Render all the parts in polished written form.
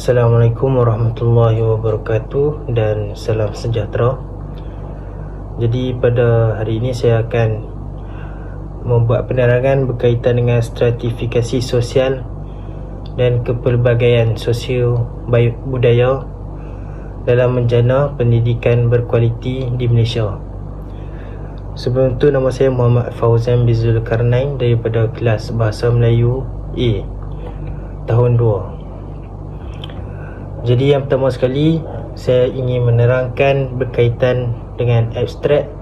Assalamualaikum warahmatullahi wabarakatuh dan salam sejahtera. Jadi pada hari ini saya akan membuat penerangan berkaitan dengan stratifikasi sosial dan kepelbagaian sosio budaya dalam menjana pendidikan berkualiti di Malaysia. Sebelum itu, nama saya Muhammad Fauzan bin Zulkarnain daripada kelas Bahasa Melayu A tahun 2. Jadi yang pertama sekali, saya ingin menerangkan berkaitan dengan abstrak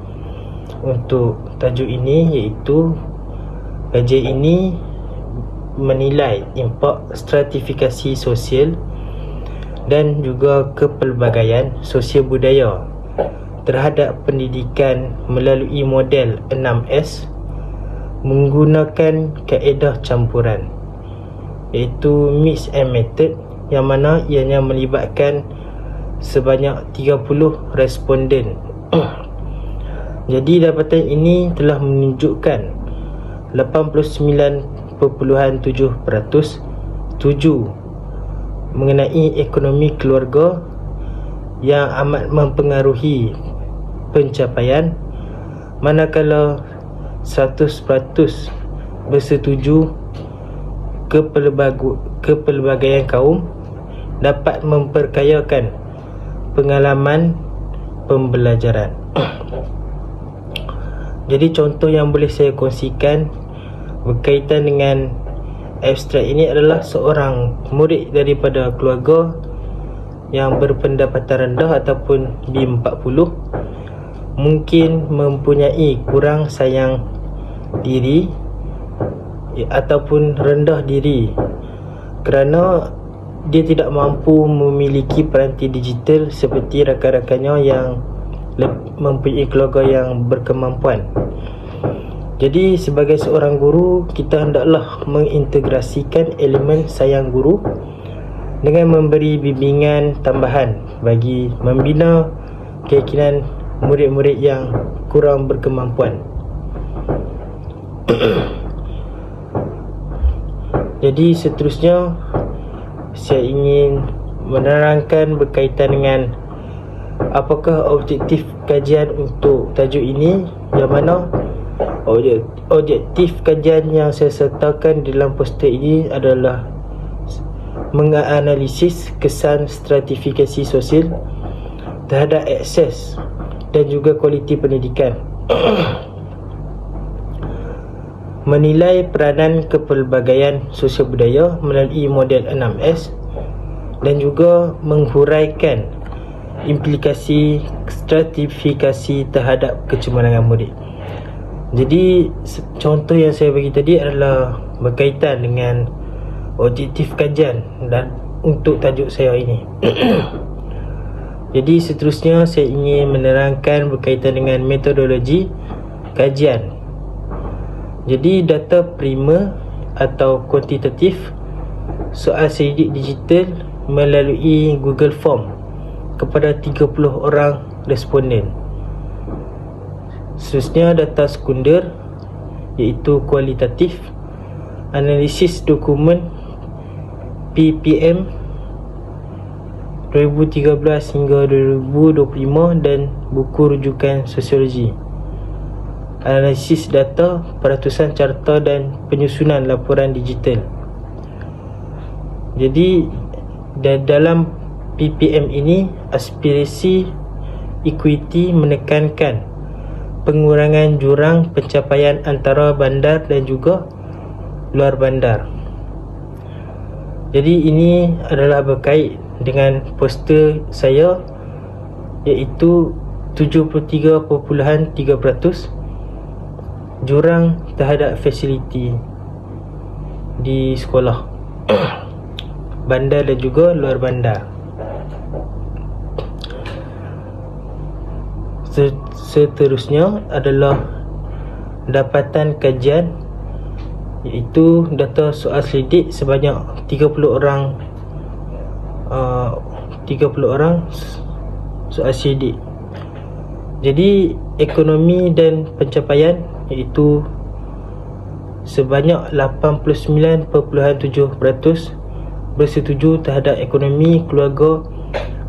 untuk tajuk ini, iaitu kajian ini menilai impak stratifikasi sosial dan juga kepelbagaian sosial budaya terhadap pendidikan melalui model 6S menggunakan kaedah campuran, iaitu mix and method, yang mana ianya melibatkan sebanyak 30 responden. Jadi dapatan ini telah menunjukkan 89.7% setuju mengenai ekonomi keluarga yang amat mempengaruhi pencapaian, manakala 100% bersetuju kepelbagaian kaum dapat memperkayakan pengalaman pembelajaran. Jadi contoh yang boleh saya kongsikan berkaitan dengan abstrak ini adalah seorang murid daripada keluarga yang berpendapatan rendah ataupun B40 mungkin mempunyai kurang sayang diri ataupun rendah diri kerana dia tidak mampu memiliki peranti digital seperti rakan-rakannya yang mempunyai keluarga yang berkemampuan. Jadi sebagai seorang guru, kita hendaklah mengintegrasikan elemen sayang guru dengan memberi bimbingan tambahan bagi membina keyakinan murid-murid yang kurang berkemampuan. Jadi seterusnya, saya ingin menerangkan berkaitan dengan apakah objektif kajian untuk tajuk ini, yang mana objektif kajian yang saya sertakan dalam poster ini adalah menganalisis kesan stratifikasi sosial terhadap akses dan juga kualiti pendidikan, menilai peranan kepelbagaian sosial budaya melalui model 6S dan juga menghuraikan implikasi stratifikasi terhadap kecemerlangan murid. Jadi contoh yang saya bagi tadi adalah berkaitan dengan objektif kajian dan untuk tajuk saya ini. Jadi seterusnya saya ingin menerangkan berkaitan dengan metodologi kajian. Jadi data prima atau kuantitatif soal selidik digital melalui Google Form kepada 30 orang responden. Seterusnya data sekunder, iaitu kualitatif, analisis dokumen PPM 2013 hingga 2025 dan buku rujukan sosiologi, analisis data, peratusan carta dan penyusunan laporan digital. Jadi dalam PPM ini, aspirasi equity menekankan pengurangan jurang pencapaian antara bandar dan juga luar bandar. Jadi ini adalah berkait dengan poster saya, iaitu 73.3% jurang terhadap fasiliti di sekolah bandar dan juga luar bandar. Seterusnya adalah dapatan kajian, iaitu data soal selidik sebanyak 30 orang soal selidik. Jadi ekonomi dan pencapaian, iaitu sebanyak 89.7% bersetuju terhadap ekonomi keluarga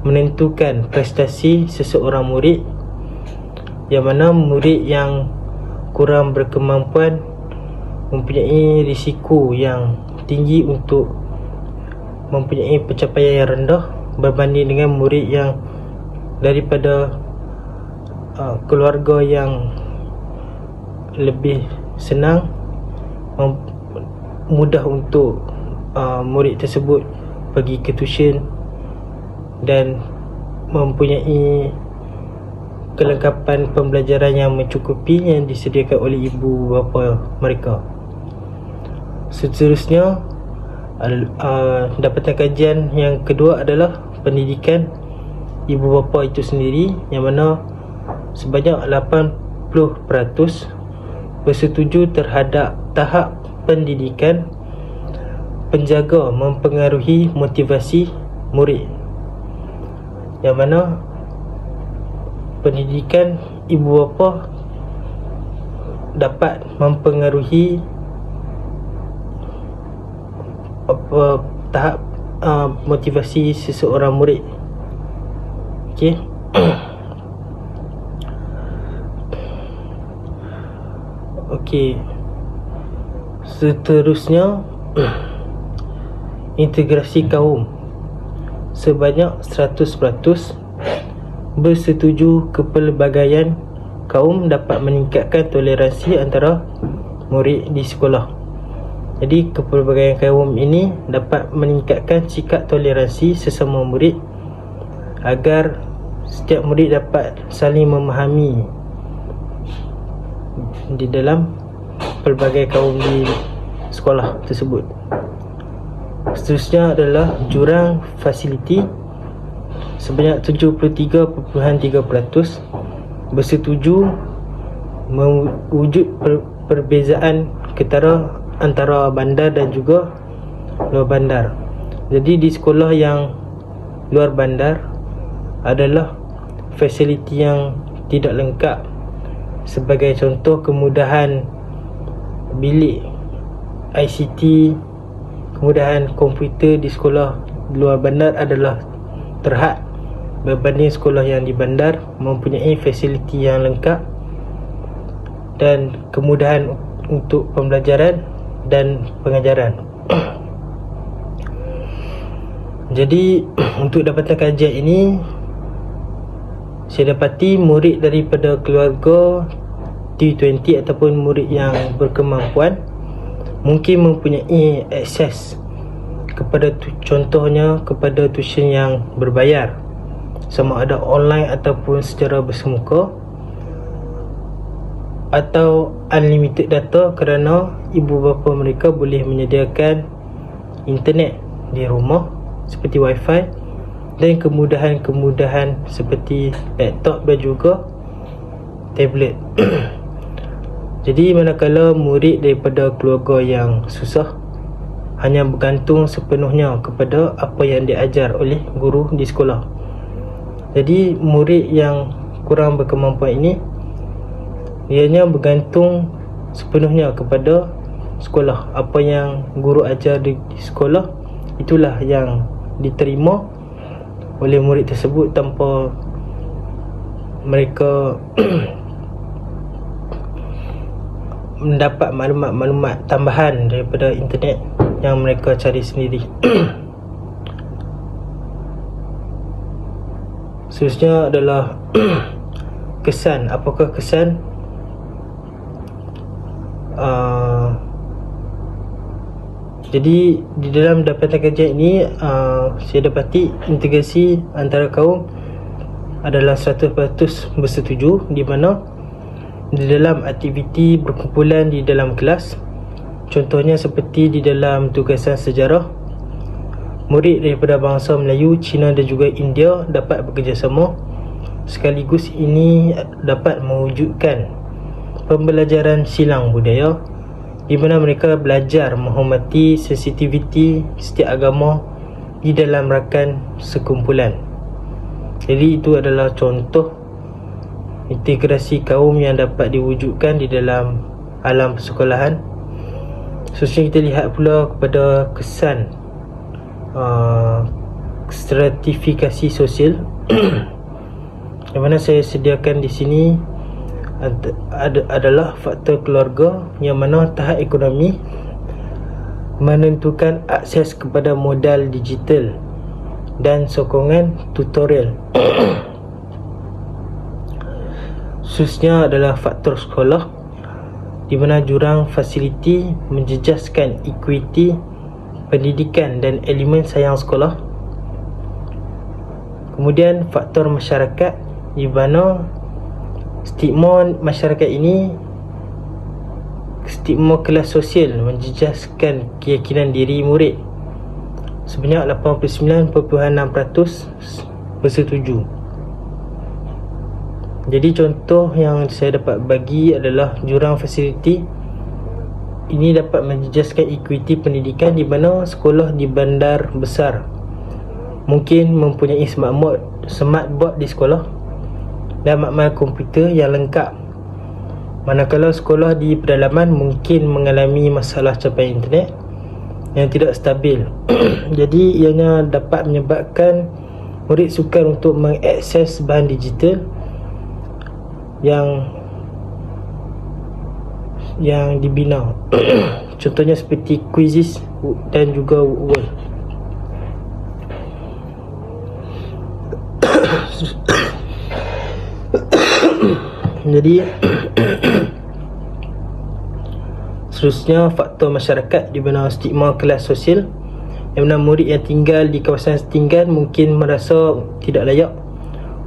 menentukan prestasi seseorang murid, yang mana murid yang kurang berkemampuan mempunyai risiko yang tinggi untuk mempunyai pencapaian yang rendah berbanding dengan murid yang daripada keluarga yang lebih senang, mudah untuk murid tersebut pergi ke tuition dan mempunyai kelengkapan pembelajaran yang mencukupi yang disediakan oleh ibu bapa mereka. Seterusnya, dapatan kajian yang kedua adalah pendidikan ibu bapa itu sendiri, yang mana sebanyak 80% bersetuju terhadap tahap pendidikan penjaga mempengaruhi motivasi murid, yang mana pendidikan ibu bapa dapat mempengaruhi tahap motivasi seseorang murid. Okey. Okey. Seterusnya, integrasi kaum. Sebanyak 100% bersetuju kepelbagaian kaum dapat meningkatkan toleransi antara murid di sekolah. Jadi kepelbagaian kaum ini dapat meningkatkan sikap toleransi sesama murid agar setiap murid dapat saling memahami di dalam pelbagai kaum di sekolah tersebut. Seterusnya adalah jurang fasiliti. Sebanyak 73.3% bersetuju mewujud perbezaan ketara antara bandar dan juga luar bandar. Jadi di sekolah yang luar bandar adalah fasiliti yang tidak lengkap. Sebagai contoh, kemudahan bilik ICT, kemudahan komputer di sekolah luar bandar adalah terhad berbanding sekolah yang di bandar mempunyai fasiliti yang lengkap dan kemudahan untuk pembelajaran dan pengajaran. Jadi untuk dapatan kajian ini, saya dapati murid daripada keluarga T20 ataupun murid yang berkemampuan mungkin mempunyai akses kepada contohnya kepada tuition yang berbayar, sama ada online ataupun secara bersemuka, atau unlimited data kerana ibu bapa mereka boleh menyediakan internet di rumah seperti wifi dan kemudahan-kemudahan seperti laptop dan juga tablet. Jadi manakala murid daripada keluarga yang susah hanya bergantung sepenuhnya kepada apa yang diajar oleh guru di sekolah. Jadi murid yang kurang berkemampuan ini ianya bergantung sepenuhnya kepada sekolah. Apa yang guru ajar di sekolah, itulah yang diterima oleh murid tersebut tanpa mereka mendapat maklumat-maklumat tambahan daripada internet yang mereka cari sendiri. Seterusnya adalah kesan. Apakah kesan? Jadi di dalam dapatan kajian ini saya dapati integrasi antara kaum adalah 100% bersetuju, di mana di dalam aktiviti berkumpulan di dalam kelas, contohnya seperti di dalam tugasan sejarah, murid daripada bangsa Melayu, Cina dan juga India dapat bekerjasama. Sekaligus ini dapat mewujudkan pembelajaran silang budaya, di mana mereka belajar menghormati sensitiviti setiap agama di dalam rakan sekumpulan. Jadi itu adalah contoh integrasi kaum yang dapat diwujudkan di dalam alam persekolahan. Seterusnya kita lihat pula kepada kesan stratifikasi sosial yang mana saya sediakan di sini adalah faktor keluarga, yang mana tahap ekonomi menentukan akses kepada modal digital dan sokongan tutorial. Khususnya adalah faktor sekolah, di mana jurang fasiliti menjejaskan equity pendidikan dan elemen sayang sekolah. Kemudian faktor masyarakat, di mana stigma masyarakat ini, stigma kelas sosial menjejaskan keyakinan diri murid. Sebanyak 89.6% bersetuju. Jadi contoh yang saya dapat bagi adalah jurang fasiliti ini dapat menjejaskan equity pendidikan, di mana sekolah di bandar besar mungkin mempunyai smart board di sekolah dan makmal komputer yang lengkap, manakala sekolah di pedalaman mungkin mengalami masalah capaian internet yang tidak stabil. Jadi ianya dapat menyebabkan murid sukar untuk mengakses bahan digital yang dibina. Contohnya seperti Quizizz dan juga Word. Jadi seterusnya faktor masyarakat, di mana stigma kelas sosial, yang mana murid yang tinggal di kawasan setinggan mungkin merasa tidak layak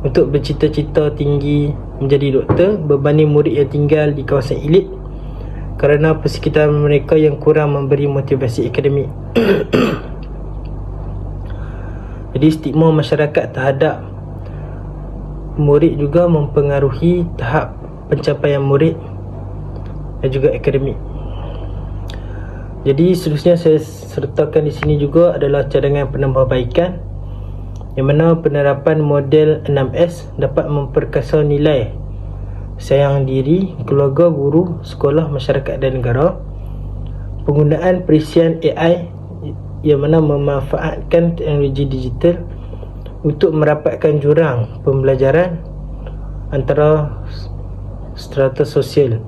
untuk bercita-cita tinggi menjadi doktor berbanding murid yang tinggal di kawasan elit kerana persekitaran mereka yang kurang memberi motivasi akademik. Jadi stigma masyarakat terhadap murid juga mempengaruhi tahap pencapaian murid dan juga akademik. Jadi seterusnya saya sertakan di sini juga adalah cadangan penambahbaikan, yang mana penerapan model 6S dapat memperkasa nilai sayang diri, keluarga, guru, sekolah, masyarakat dan negara. Penggunaan perisian AI, yang mana memanfaatkan teknologi digital untuk merapatkan jurang pembelajaran antara strata sosial.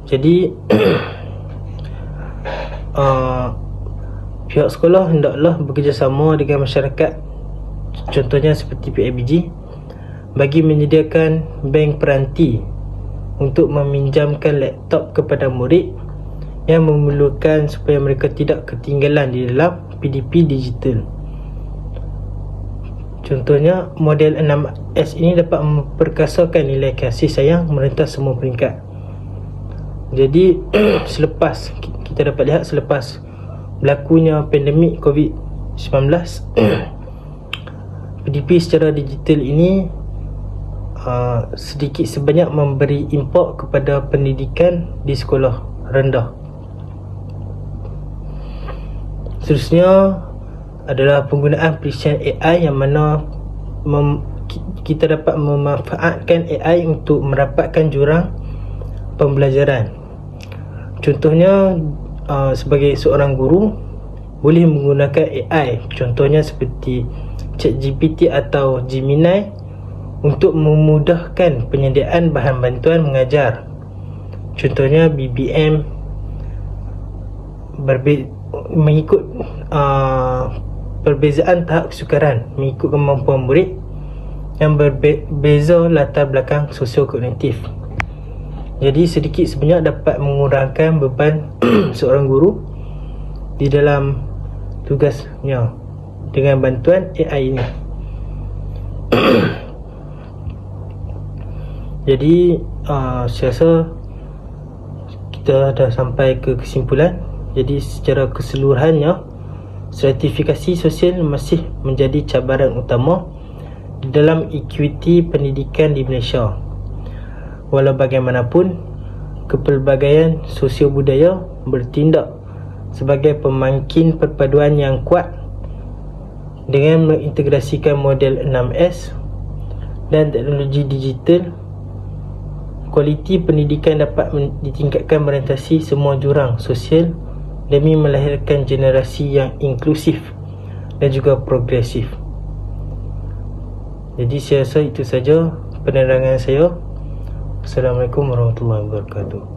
Jadi pihak sekolah hendaklah bekerjasama dengan masyarakat, contohnya seperti PIBG, bagi menyediakan bank peranti untuk meminjamkan laptop kepada murid yang memerlukan, supaya mereka tidak ketinggalan di dalam PDP digital. Contohnya model 6S ini dapat memperkasakan nilai kasih sayang merentas semua peringkat. Jadi selepas kita dapat lihat, selepas berlakunya pandemik COVID-19, PDP secara digital ini sedikit sebanyak memberi impak kepada pendidikan di sekolah rendah. Seterusnya adalah penggunaan perisian AI, yang mana kita dapat memanfaatkan AI untuk merapatkan jurang pembelajaran. Contohnya sebagai seorang guru boleh menggunakan AI, contohnya seperti ChatGPT atau Gemini, untuk memudahkan penyediaan bahan bantuan mengajar. Contohnya BBM mengikut perbezaan tahap kesukaran mengikut kemampuan murid yang berbeza latar belakang sosio-kognitif. Jadi sedikit sebanyak dapat mengurangkan beban seorang guru di dalam tugasnya dengan bantuan AI ini. Jadi saya rasa kita dah sampai ke kesimpulan. Jadi secara keseluruhannya, stratifikasi sosial masih menjadi cabaran utama di dalam equity pendidikan di Malaysia. Walau bagaimanapun, kepelbagaian sosio-budaya bertindak sebagai pemangkin perpaduan yang kuat dengan mengintegrasikan model 6S dan teknologi digital. Kualiti pendidikan dapat ditingkatkan merentasi semua jurang sosial demi melahirkan generasi yang inklusif dan juga progresif. Jadi saya rasa itu saja penerangan saya. Assalamualaikum warahmatullahi wabarakatuh.